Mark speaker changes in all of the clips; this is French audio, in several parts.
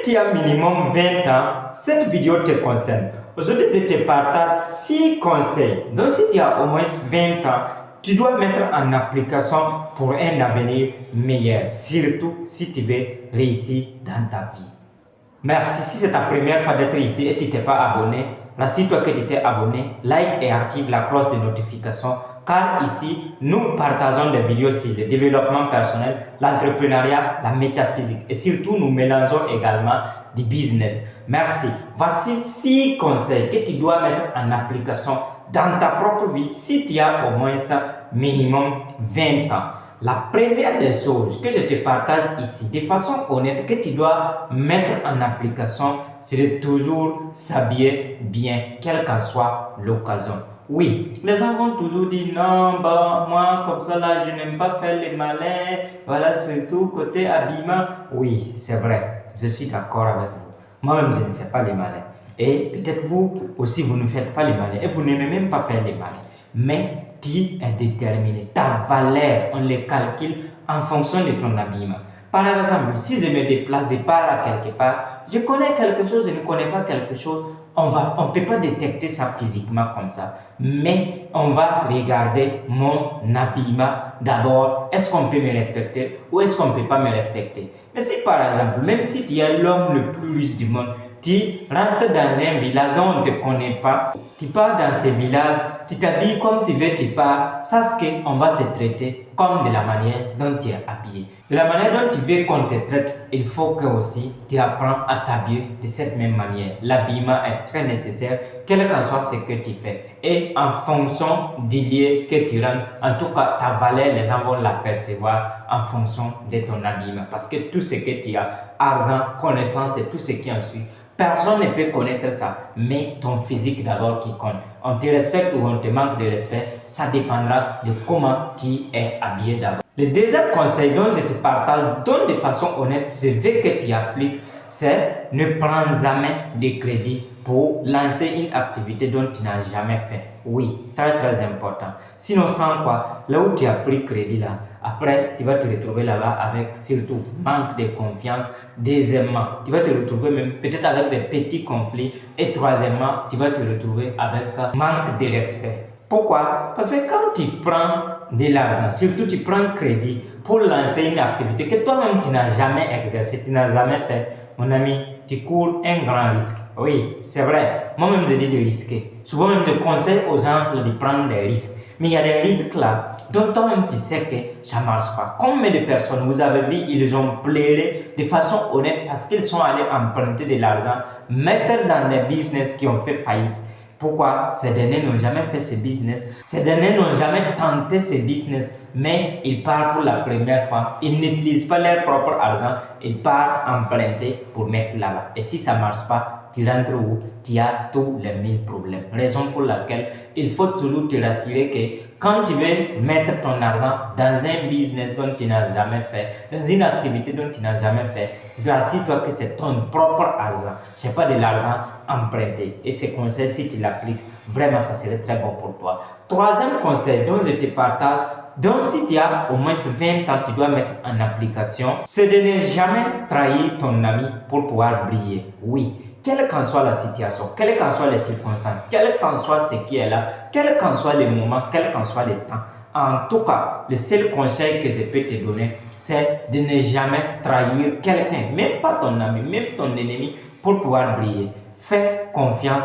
Speaker 1: tu as minimum 20 ans, cette vidéo te concerne. Aujourd'hui, je te partage 6 conseils. Donc, si tu as au moins 20 ans, tu dois mettre en application pour un avenir meilleur, surtout si tu veux réussir dans ta vie. Merci. Si c'est ta première fois d'être ici et tu t'es pas abonné, rassure-toi que tu t'es abonné, like et active la cloche de notification car ici, nous partageons des vidéos sur le développement personnel, l'entrepreneuriat, la métaphysique et surtout nous mélangeons également du business. Merci. Voici 6 conseils que tu dois mettre en application dans ta propre vie si tu as au moins minimum 20 ans. La première des choses que je te partage ici, de façon honnête, que tu dois mettre en application, c'est de toujours s'habiller bien, quelle qu'en soit l'occasion. Oui, les gens vont toujours dire non, bon, moi comme ça là, je n'aime pas faire les malins, voilà, surtout côté habillement. Oui, c'est vrai, je suis d'accord avec vous. Moi-même, je ne fais pas les malins. Et peut-être vous aussi, vous ne faites pas les malins et vous n'aimez même pas faire les malins. Mais tu es déterminé. Ta valeur, on les calcule en fonction de ton habillement. Par exemple, si je me déplace, je pars à quelque part, je connais quelque chose, je ne connais pas quelque chose, on ne peut pas détecter ça physiquement comme ça. Mais on va regarder mon habillement d'abord. Est-ce qu'on peut me respecter ou est-ce qu'on ne peut pas me respecter? Mais si par exemple, même si tu es l'homme le plus riche du monde, tu rentres dans un village dont on ne te connaît pas, tu pars dans ce village, tu t'habilles comme tu veux, tu pars, sache qu'on va te traiter comme de la manière dont tu es habillé. De la manière dont tu veux qu'on te traite, il faut que aussi tu apprends à t'habiller de cette même manière. L'habillement est très nécessaire, quel qu'en soit ce que tu fais. Et en fonction du lieu que tu rentres, en tout cas ta valeur, les gens vont l'apercevoir en fonction de ton habillement. Parce que tout ce que tu as, argent, connaissance et tout ce qui en suit, personne ne peut connaître ça, mais ton physique d'abord qui compte. On te respecte ou on te manque de respect, ça dépendra de comment tu es habillé d'abord. Le deuxième conseil dont je te partage, donne de façon honnête, je veux que tu appliques, c'est ne prends jamais de crédit pour lancer une activité dont tu n'as jamais fait. Oui, très important. Sinon, sans quoi, là où tu as pris crédit là, après, tu vas te retrouver là-bas avec surtout manque de confiance. Deuxièmement, tu vas te retrouver même peut-être avec des petits conflits. Et troisièmement, tu vas te retrouver avec manque de respect. Pourquoi? Parce que quand tu prends de l'argent, surtout tu prends crédit pour lancer une activité que toi-même tu n'as jamais exercée, tu n'as jamais fait, mon ami, tu cours un grand risque. Oui, c'est vrai. Moi-même, je dis de risquer. Souvent, même, je conseille aux gens de prendre des risques. Mais il y a des risques là dont toi-même tu sais que ça ne marche pas. Combien de personnes vous avez vu, ils ont pleuré de façon honnête parce qu'ils sont allés emprunter de l'argent, mettre dans des business qui ont fait faillite. Pourquoi? Ces derniers n'ont jamais fait ce business. Ces derniers n'ont jamais tenté ce business. Mais ils partent pour la première fois. Ils n'utilisent pas leur propre argent. Ils partent emprunter pour mettre là-bas. Et si ça ne marche pas, tu rentres où? Tu as tous les 1000 problèmes. Raison pour laquelle il faut toujours te rassurer que quand tu veux mettre ton argent dans un business dont tu n'as jamais fait, dans une activité dont tu n'as jamais fait, rassure-toi que c'est ton propre argent. Ce n'est pas de l'argent emprunté. Et ce conseil, si tu l'appliques, vraiment, ça serait très bon pour toi. Troisième conseil dont je te partage, donc si tu as au moins 20 ans, tu dois mettre en application, c'est de ne jamais trahir ton ami pour pouvoir briller. Oui, quelle qu'en soit la situation, quelles qu'en soient les circonstances, quel qu'en soit ce qui est là, quel qu'en soit les moments, quel qu'en soit le temps. En tout cas, le seul conseil que je peux te donner, c'est de ne jamais trahir quelqu'un, même pas ton ami, même ton ennemi, pour pouvoir briller. Fais confiance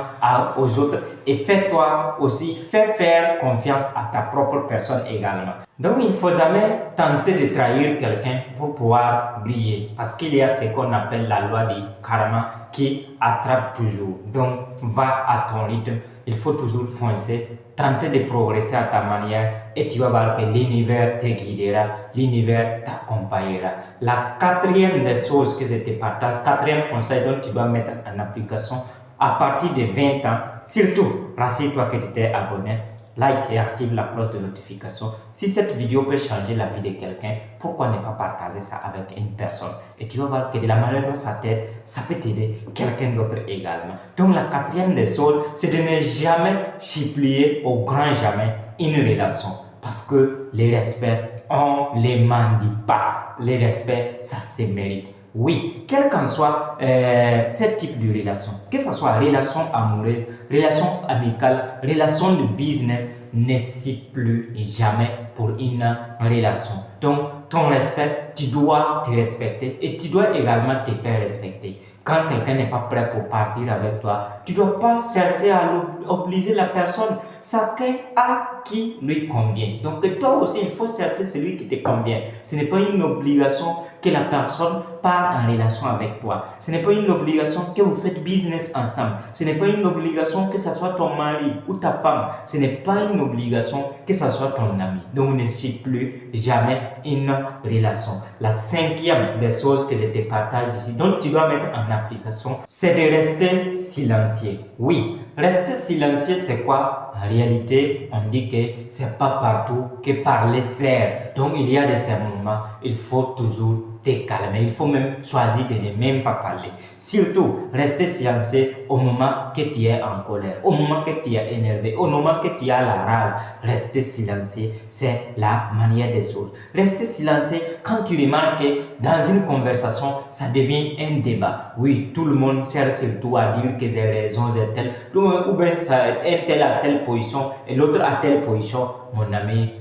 Speaker 1: aux autres et fais-toi aussi, fais faire confiance à ta propre personne également. Donc, il ne faut jamais tenter de trahir quelqu'un pour pouvoir briller parce qu'il y a ce qu'on appelle la loi du karma qui attrape toujours. Donc, va à ton rythme, il faut toujours foncer, tenter de progresser à ta manière et tu vas voir que l'univers te guidera, l'univers t'accompagnera. La quatrième des choses que je te partage, quatrième conseil dont tu dois mettre en application à partir de 20 ans, surtout, rassure-toi que tu t'es abonné, like et active la cloche de notification. Si cette vidéo peut changer la vie de quelqu'un, pourquoi ne pas partager ça avec une personne? Et tu vas voir que de la manière dont ça t'aide, ça peut t'aider quelqu'un d'autre également. Donc la quatrième des choses, c'est de ne jamais supplier au grand jamais une relation. Parce que les respects, on ne les mendie pas. Les respects, ça se mérite. Oui, quel qu'en soit ce type de relation, que ce soit relation amoureuse, relation amicale, relation de business, n'hésite plus jamais pour une relation. Donc, ton respect, tu dois te respecter et tu dois également te faire respecter. Quand quelqu'un n'est pas prêt pour partir avec toi, tu ne dois pas chercher à obliger la personne. Chacun a qui lui convient. Donc, toi aussi, il faut chercher celui qui te convient. Ce n'est pas une obligation que la personne part en relation avec toi. Ce n'est pas une obligation que vous faites business ensemble. Ce n'est pas une obligation que ce soit ton mari ou ta femme. Ce n'est pas une obligation que ce soit ton ami. Donc, ne cite plus jamais une relation. La cinquième des choses que je te partage ici, donc tu dois mettre en application, c'est de rester silencieux. Oui, rester silencieux, c'est quoi? En réalité, on dit que c'est pas partout que parler sert. Donc, il y a de ces moments, il faut toujours te calmer. Il faut même choisir de ne même pas parler. Surtout, rester silencieux au moment que tu es en colère, au moment que tu es énervé, au moment que tu as la rage. Rester silencieux, c'est la manière des choses. Rester silencieux quand tu remarques que dans une conversation, ça devient un débat. Oui, tout le monde cherche surtout à dire que j'ai raison, j'ai tel, ou bien ça, un tel à telle position et l'autre à telle position. Mon ami,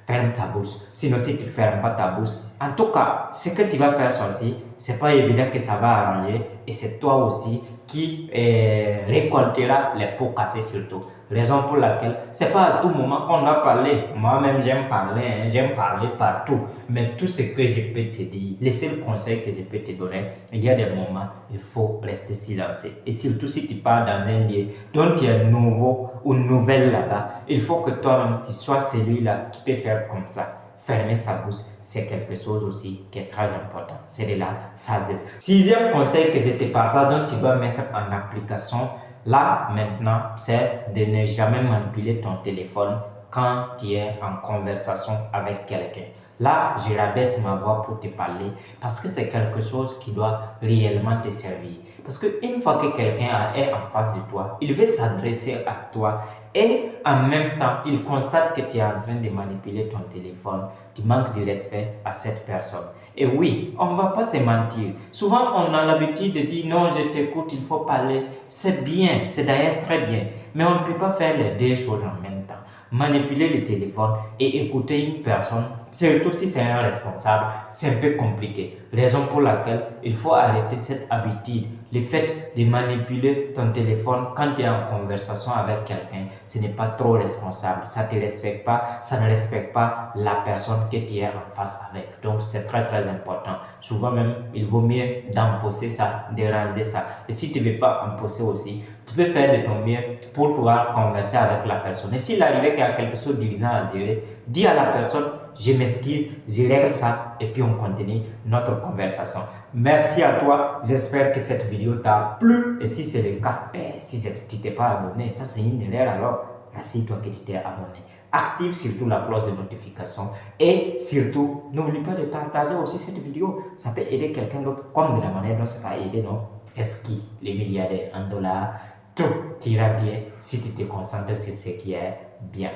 Speaker 1: ferme ta bouche. Sinon, si tu ne fermes pas ta bouche, en tout cas, ce que tu vas faire sortir, ce n'est pas évident que ça va arranger et c'est toi aussi qui récoltera les pots cassés surtout. Raison pour laquelle c'est pas à tout moment qu'on doit parler. Moi-même, j'aime parler partout. Mais tout ce que je peux te dire, les seuls conseils que je peux te donner, il y a des moments, il faut rester silencieux. Et surtout si tu pars dans un lieu dont tu es nouveau ou nouvelle là-bas, il faut que toi-même, tu sois celui-là qui peut faire comme ça. Fermer sa bouche, c'est quelque chose aussi qui est très important. C'est de la sagesse. Sixième conseil que je te partage, donc tu dois mettre en application, là maintenant, c'est de ne jamais manipuler ton téléphone quand tu es en conversation avec quelqu'un. Là, je rabaisse ma voix pour te parler parce que c'est quelque chose qui doit réellement te servir. Parce qu'une fois que quelqu'un est en face de toi, il veut s'adresser à toi et en même temps, il constate que tu es en train de manipuler ton téléphone. Tu manques de respect à cette personne. Et oui, on ne va pas se mentir. Souvent, on a l'habitude de dire non, je t'écoute, il faut parler. C'est bien, c'est d'ailleurs très bien. Mais on ne peut pas faire les deux choses en même temps. Manipuler le téléphone et écouter une personne, surtout si c'est un responsable, c'est un peu compliqué. Raison pour laquelle il faut arrêter cette habitude. Le fait de manipuler ton téléphone quand tu es en conversation avec quelqu'un, ce n'est pas trop responsable. Ça ne te respecte pas, ça ne respecte pas la personne que tu es en face avec. Donc c'est très très important. Souvent même, il vaut mieux d'emposer ça, de ranger ça. Et si tu ne veux pas emposer aussi, tu peux faire de ton mieux pour pouvoir converser avec la personne. Et s'il arrive qu'il y a quelque chose d'urgent à gérer, dis à la personne, je m'excuse, je règle ça et puis on continue notre conversation. Merci à toi, j'espère que cette vidéo t'a plu et si c'est le cas, si tu t'es pas abonné, ça c'est une erreur alors, rassure-toi que tu t'es abonné. Active surtout la cloche de notification et surtout, n'oublie pas de partager aussi cette vidéo, ça peut aider quelqu'un d'autre comme de la manière dont ça va aider les milliardaires en dollars. Tout ira bien si tu te concentres sur ce qui est bien.